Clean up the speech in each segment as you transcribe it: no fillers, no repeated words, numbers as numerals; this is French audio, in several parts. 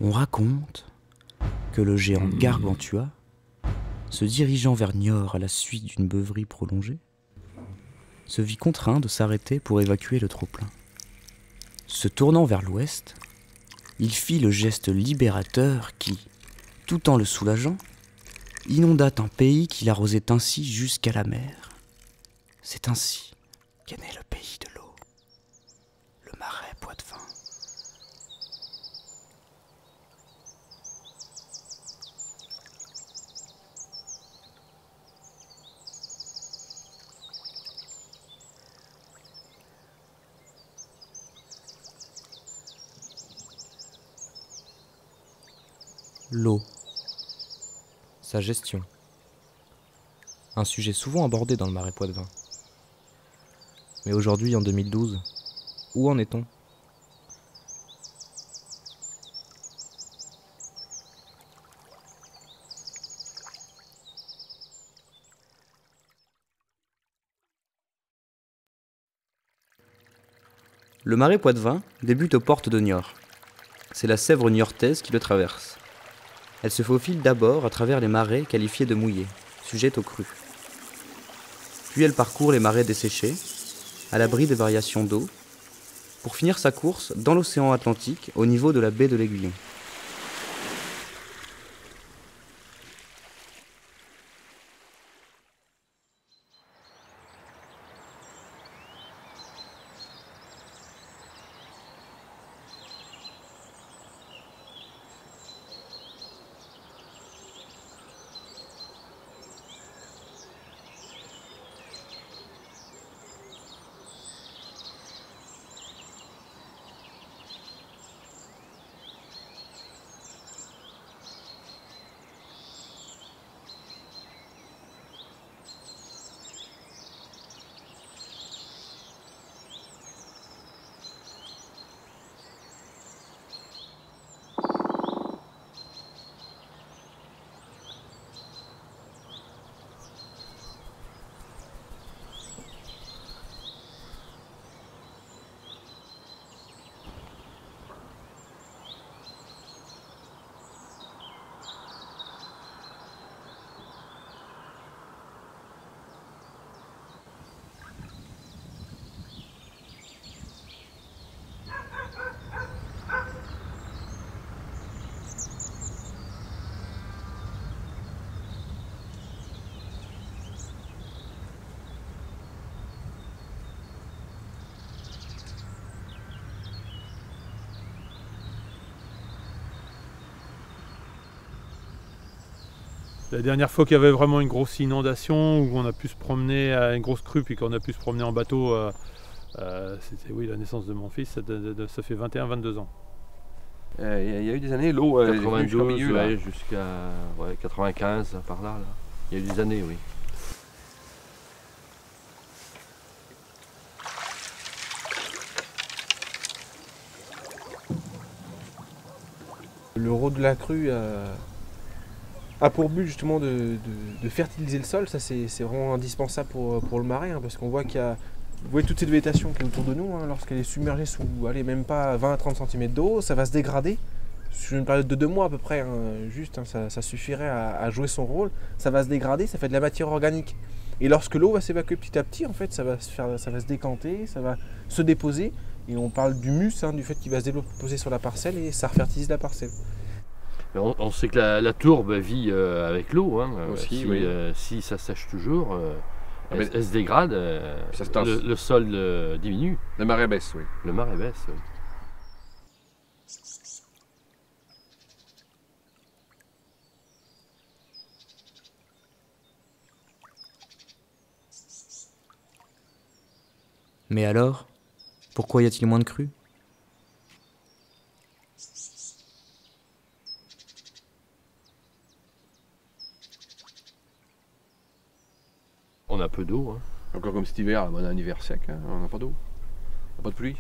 On raconte que le géant Gargantua, se dirigeant vers Niort à la suite d'une beuverie prolongée, se vit contraint de s'arrêter pour évacuer le trop-plein. Se tournant vers l'ouest, il fit le geste libérateur qui, tout en le soulageant, inonda un pays qu'il arrosait ainsi jusqu'à la mer. C'est ainsi qu'est né le pays de l'eau, le Marais Poitevin. L'eau. Sa gestion. Un sujet souvent abordé dans le Marais Poitevin. Mais aujourd'hui, en 2012, où en est-on ? Le Marais Poitevin débute aux portes de Niort. C'est la Sèvre niortaise qui le traverse. Elle se faufile d'abord à travers les marais qualifiés de mouillés, sujettes aux crues. Puis elle parcourt les marais desséchés, à l'abri des variations d'eau, pour finir sa course dans l'océan Atlantique au niveau de la baie de l'Aiguillon. La dernière fois qu'il y avait vraiment une grosse inondation, où on a pu se promener à une grosse crue, puis qu'on a pu se promener en bateau, c'était la naissance de mon fils, ça fait 21-22 ans. Il y a eu des années, l'eau est venue 92 jusqu'au milieu, là. jusqu'à 95, par là. Il y a eu des années, oui. Le rôle de la crue a pour but justement de fertiliser le sol. Ça c'est vraiment indispensable pour le marais, hein, parce qu'on voit qu'il y a, vous voyez toute cette végétation qui est autour de nous, hein, lorsqu'elle est submergée sous, allez, même pas 20 à 30 cm d'eau, ça va se dégrader sur une période de 2 mois à peu près, hein, juste, hein, ça suffirait à jouer son rôle. Ça va se dégrader, ça fait de la matière organique. Et lorsque l'eau va s'évacuer petit à petit, en fait, ça va se décanter, ça va se déposer. Et on parle d'humus, hein, du fait qu'il va se déposer sur la parcelle et ça refertilise la parcelle. On sait que la tourbe vit avec l'eau. Hein, aussi, oui. Si ça sèche toujours, elle se dégrade, le sol diminue. Le marais baisse, oui. Le marais baisse, oui. Mais alors, pourquoi y a-t-il moins de crues ? On a peu d'eau. Hein. Encore comme cet hiver, on a un hiver sec, hein, on n'a pas d'eau, on n'a pas de pluie.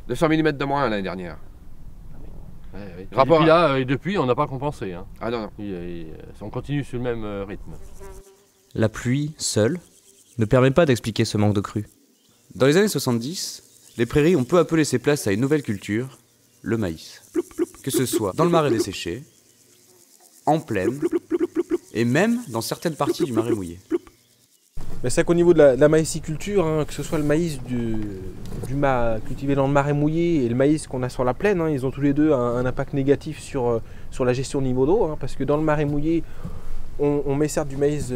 200 mm de moins l'année dernière. Ouais. Rapport et depuis, on n'a pas compensé. Hein. Ah non. On continue sur le même rythme. La pluie, seule, ne permet pas d'expliquer ce manque de crues. Dans les années 70, les prairies ont peu à peu laissé place à une nouvelle culture, le maïs. Que ce soit dans le marais desséché, en plaine, et même dans certaines parties du marais mouillé. Mais c'est qu'au niveau de la maïsiculture, hein, que ce soit le maïs cultivé dans le marais mouillé et le maïs qu'on a sur la plaine, hein, ils ont tous les deux un impact négatif sur la gestion du niveau d'eau, hein, parce que dans le marais mouillé, on met certes du maïs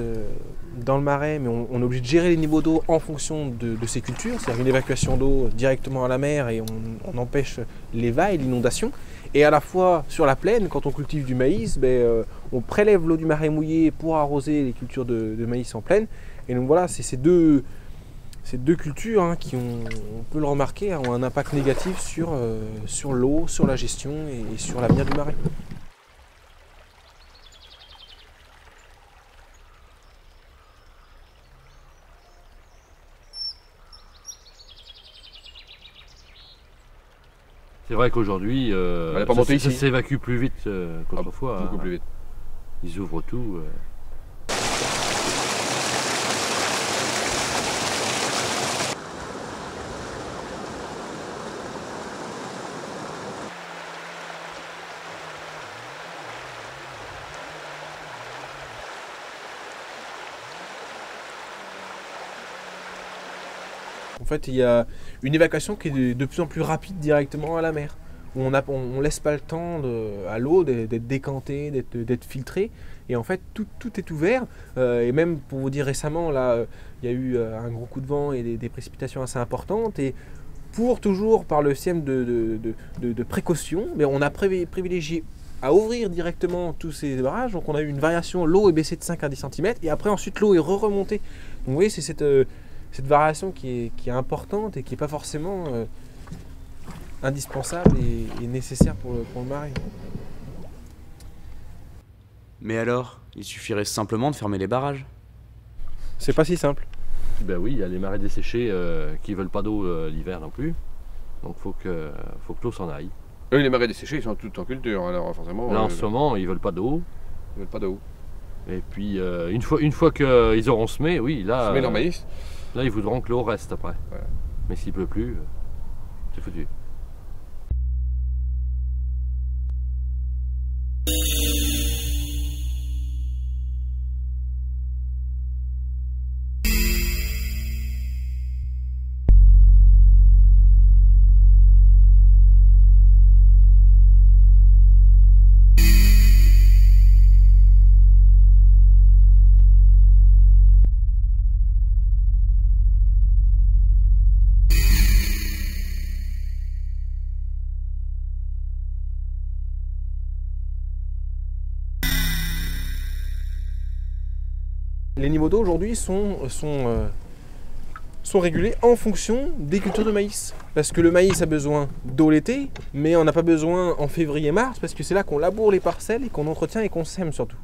dans le marais, mais on est obligé de gérer les niveaux d'eau en fonction de ces cultures, c'est-à-dire une évacuation d'eau directement à la mer et on empêche l'éva et l'inondation. Et à la fois sur la plaine, quand on cultive du maïs, on prélève l'eau du marais mouillé pour arroser les cultures de maïs en plaine. Et donc voilà, c'est ces deux cultures hein, qui on peut le remarquer, hein, ont un impact négatif sur l'eau, sur la gestion et sur l'avenir du marais. C'est vrai qu'aujourd'hui, ça s'évacue plus vite qu'autrefois. Beaucoup plus vite. Ils ouvrent tout. En fait, il y a une évacuation qui est de plus en plus rapide directement à la mer. On laisse pas le temps à l'eau d'être décantée, d'être filtrée. Et en fait, tout est ouvert. Et même, pour vous dire récemment, là, il y a eu un gros coup de vent et des précipitations assez importantes. Et toujours par le système de précaution, mais on a privilégié à ouvrir directement tous ces barrages. Donc on a eu une variation, l'eau est baissée de 5 à 10 cm. Et après, ensuite, l'eau est remontée. Donc vous voyez, c'est cette variation qui est importante et qui n'est pas forcément indispensable et nécessaire pour le marais. Mais alors, il suffirait simplement de fermer les barrages. C'est pas si simple. Ben oui, il y a les marais desséchés qui veulent pas d'eau l'hiver non plus. Donc faut que l'eau s'en aille. Oui, les marais desséchés, ils sont tous en culture, alors forcément. Là en ce moment, ils veulent pas d'eau. Ils veulent pas d'eau. Et puis une fois qu'ils auront semé, oui, là. Semé leur maïs. Là, ils voudront que l'eau reste après. Voilà. Mais s'il pleut plus, c'est foutu. Les niveaux d'eau aujourd'hui sont régulés en fonction des cultures de maïs. Parce que le maïs a besoin d'eau l'été, mais on n'a pas besoin en février-mars, parce que c'est là qu'on laboure les parcelles et qu'on entretient et qu'on sème surtout.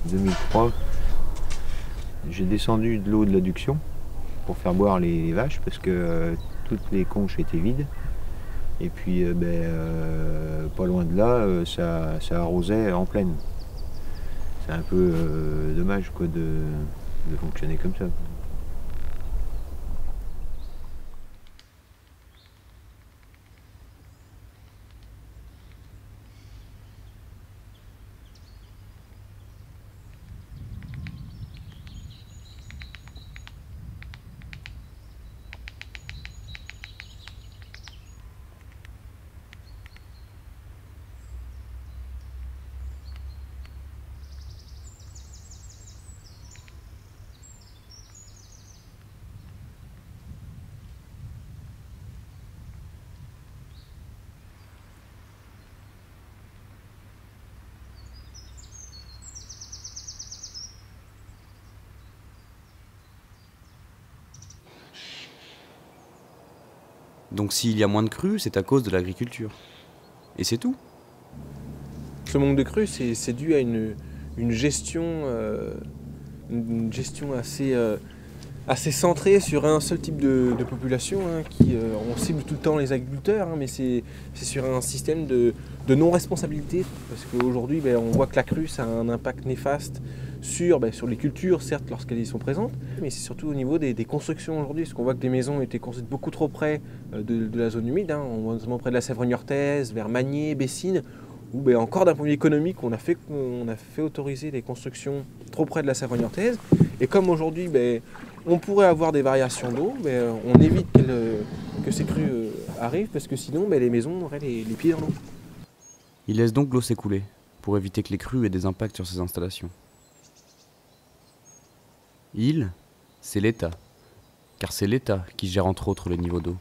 En 2003, j'ai descendu de l'eau de l'adduction pour faire boire les vaches parce que toutes les conches étaient vides. Et puis pas loin de là, ça arrosait en pleine. C'est un peu dommage quoi, de fonctionner comme ça. Donc s'il y a moins de crues, c'est à cause de l'agriculture. Et c'est tout. Ce manque de crues, c'est dû à une gestion assez assez centré sur un seul type de population, hein, qui on cible tout le temps les agriculteurs, hein, mais c'est sur un système de non-responsabilité, parce qu'aujourd'hui on voit que la crue ça a un impact néfaste sur les cultures, certes lorsqu'elles y sont présentes, mais c'est surtout au niveau des constructions aujourd'hui, parce qu'on voit que des maisons étaient construites beaucoup trop près de la zone humide, hein, on voit notamment près de la Sèvre niortaise, vers Magné, Bessines, où encore d'un point de vue économique, on a fait autoriser des constructions trop près de la Sèvre niortaise, et comme aujourd'hui on pourrait avoir des variations d'eau, on évite que ces crues arrivent, parce que sinon les maisons auraient les pieds dans l'eau. Il laisse donc l'eau s'écouler, pour éviter que les crues aient des impacts sur ses installations. Il, c'est l'État, car c'est l'État qui gère entre autres le niveau d'eau.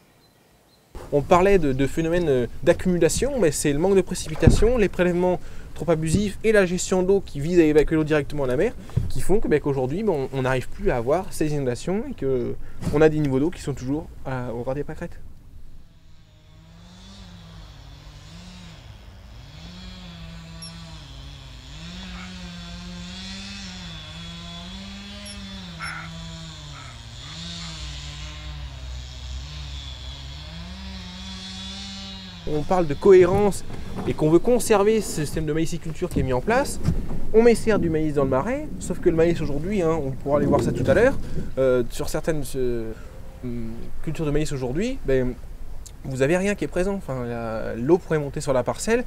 On parlait de phénomènes d'accumulation, mais c'est le manque de précipitation, les prélèvements trop abusifs et la gestion d'eau qui vise à évacuer l'eau directement à la mer qui font qu'aujourd'hui on n'arrive plus à avoir ces inondations et qu'on a des niveaux d'eau qui sont toujours au ras des pâquerettes. On parle de cohérence et qu'on veut conserver ce système de maïsiculture qui est mis en place. On met certes du maïs dans le marais, sauf que le maïs aujourd'hui, on pourra aller voir ça tout à l'heure, sur certaines cultures de maïs aujourd'hui, vous n'avez rien qui est présent. Enfin, l'eau pourrait monter sur la parcelle,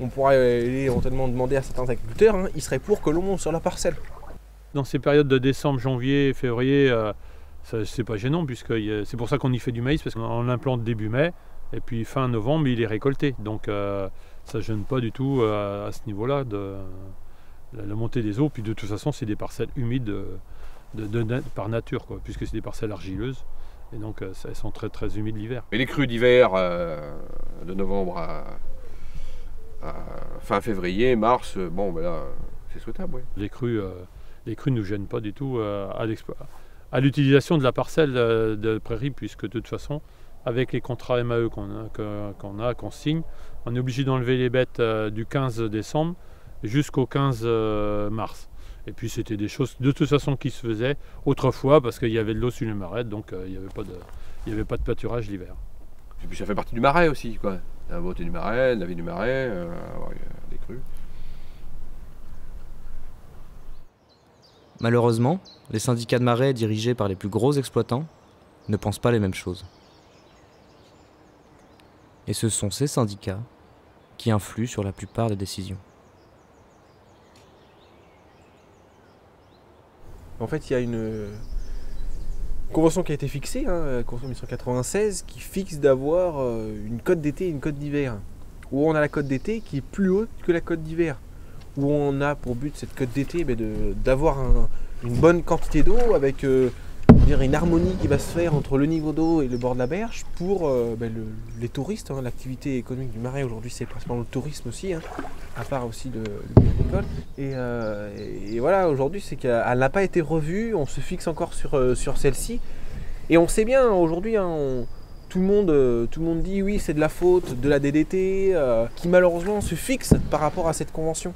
on pourrait éventuellement demander à certains agriculteurs, ils seraient pour que l'eau monte sur la parcelle. Dans ces périodes de décembre, janvier, février, c'est pas gênant, puisque c'est pour ça qu'on y fait du maïs, parce qu'on l'implante début mai. Et puis fin novembre, il est récolté. Donc ça ne gêne pas du tout à ce niveau-là de la montée des eaux. Puis de toute façon, c'est des parcelles humides par nature, puisque c'est des parcelles argileuses. Et donc elles sont très très humides l'hiver. Et les crues d'hiver de novembre à fin février, mars, là, c'est souhaitable. Oui. Les crues ne nous gênent pas du tout à l'utilisation de la parcelle de prairie, puisque de toute façon, avec les contrats MAE qu'on signe, on est obligé d'enlever les bêtes du 15 décembre jusqu'au 15 mars. Et puis c'était des choses de toute façon qui se faisaient autrefois parce qu'il y avait de l'eau sur les marais, donc il n'y avait pas de pâturage l'hiver. Et puis ça fait partie du marais aussi, quoi. La beauté du marais, la vie du marais, des crues. Malheureusement, les syndicats de marais dirigés par les plus gros exploitants ne pensent pas les mêmes choses. Et ce sont ces syndicats qui influent sur la plupart des décisions. En fait, il y a une convention qui a été fixée, convention 1996, qui fixe d'avoir une cote d'été et une cote d'hiver. Où on a la cote d'été qui est plus haute que la cote d'hiver. Où on a pour but, cette cote d'été, d'avoir une bonne quantité d'eau avec une harmonie qui va se faire entre le niveau d'eau et le bord de la berge pour les touristes. L'activité économique du marais aujourd'hui, c'est principalement le tourisme aussi, à part aussi le agricole. Et voilà, aujourd'hui, c'est qu'elle n'a pas été revue, on se fixe encore sur celle-ci. Et on sait bien, aujourd'hui, tout le monde dit oui, c'est de la faute de la DDT, qui malheureusement se fixe par rapport à cette convention.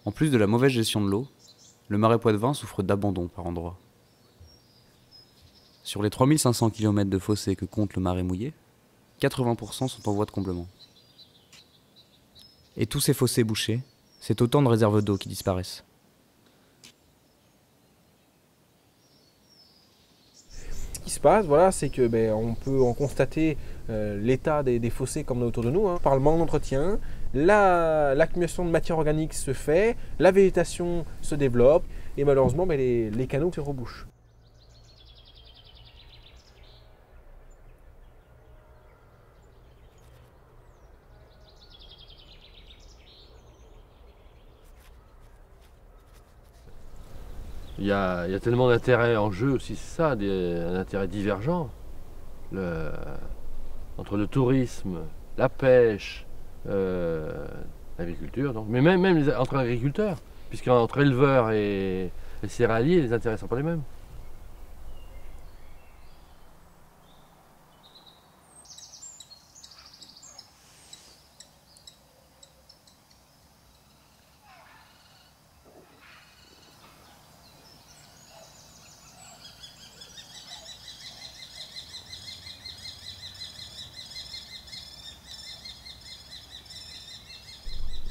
En plus de la mauvaise gestion de l'eau, le marais poitevin souffre d'abandon par endroits. Sur les 3500 km de fossés que compte le marais mouillé, 80% sont en voie de comblement. Et tous ces fossés bouchés, c'est autant de réserves d'eau qui disparaissent. Ce qui se passe, c'est que on peut en constater l'état des fossés comme autour de nous, par le manque d'entretien. L'accumulation de matière organique se fait, la végétation se développe et malheureusement les canaux se rebouchent. Il y a tellement d'intérêts en jeu aussi, c'est ça, un intérêt divergent. Entre le tourisme, la pêche, l'agriculture, mais même entre agriculteurs, puisqu'entre éleveurs et céréaliers, les intérêts ne sont pas les mêmes.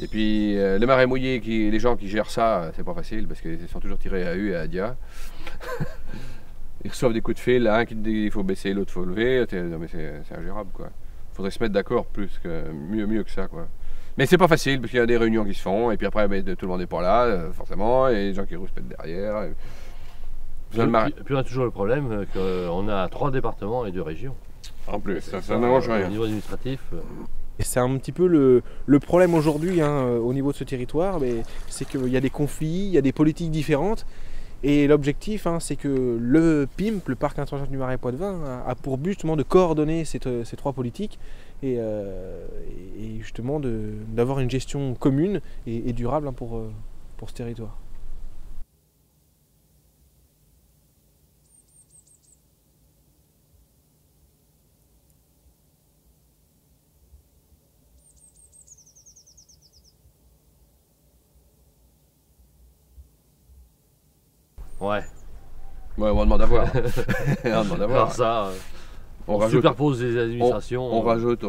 Et puis les marais mouillés, les gens qui gèrent ça, c'est pas facile parce qu'ils sont toujours tirés à U et à Dia. Ils reçoivent des coups de fil, un qui dit il faut baisser, l'autre il faut lever. Non, mais c'est ingérable quoi. Il faudrait se mettre d'accord mieux que ça quoi. Mais c'est pas facile parce qu'il y a des réunions qui se font et puis après tout le monde n'est pas là forcément et les gens qui rouspètent derrière. Et puis on a toujours le problème qu'on a 3 départements et 2 régions. En plus, ça n'arrange rien. Au niveau administratif. Et c'est un petit peu le problème aujourd'hui au niveau de ce territoire, c'est qu'il y a des conflits, il y a des politiques différentes. Et l'objectif, c'est que le PIMP, le Parc international du Marais Poitevin, a pour but justement de coordonner ces 3 politiques et justement d'avoir une gestion commune et durable pour ce territoire. Ouais. Ouais, on va demander à voir. On demande à voir. Alors ça, on rajoute, superpose les administrations. On rajoute.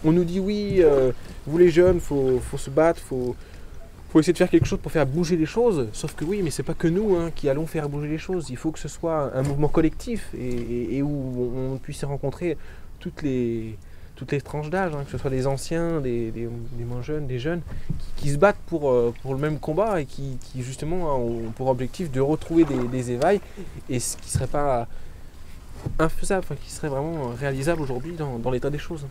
On nous dit oui, vous les jeunes, faut se battre, faut essayer de faire quelque chose pour faire bouger les choses. Sauf que oui, mais c'est pas que nous qui allons faire bouger les choses. Il faut que ce soit un mouvement collectif et où on puisse rencontrer toutes les tranches d'âge, que ce soit des anciens, des moins jeunes, des jeunes, qui se battent pour le même combat et qui justement ont pour objectif de retrouver des éveils et ce qui serait pas infaisable, qui serait vraiment réalisable aujourd'hui dans l'état des choses.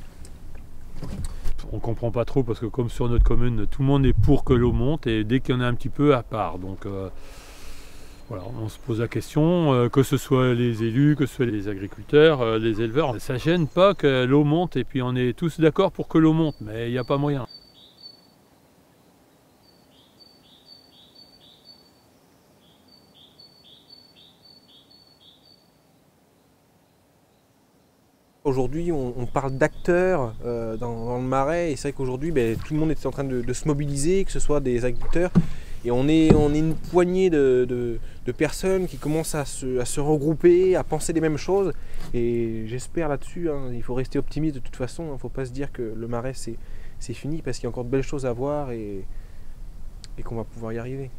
On comprend pas trop parce que comme sur notre commune, tout le monde est pour que l'eau monte et dès qu'il y en a un petit peu à part. Donc voilà, on se pose la question, que ce soit les élus, que ce soit les agriculteurs, les éleveurs, ça gêne pas que l'eau monte et puis on est tous d'accord pour que l'eau monte, mais il n'y a pas moyen. Aujourd'hui, on parle d'acteurs dans le Marais et c'est vrai qu'aujourd'hui, tout le monde est en train de se mobiliser, que ce soit des agriculteurs. Et on est une poignée de personnes qui commencent à se regrouper, à penser les mêmes choses. Et j'espère là-dessus, il faut rester optimiste de toute façon. Il ne faut pas se dire que le Marais c'est fini parce qu'il y a encore de belles choses à voir et qu'on va pouvoir y arriver.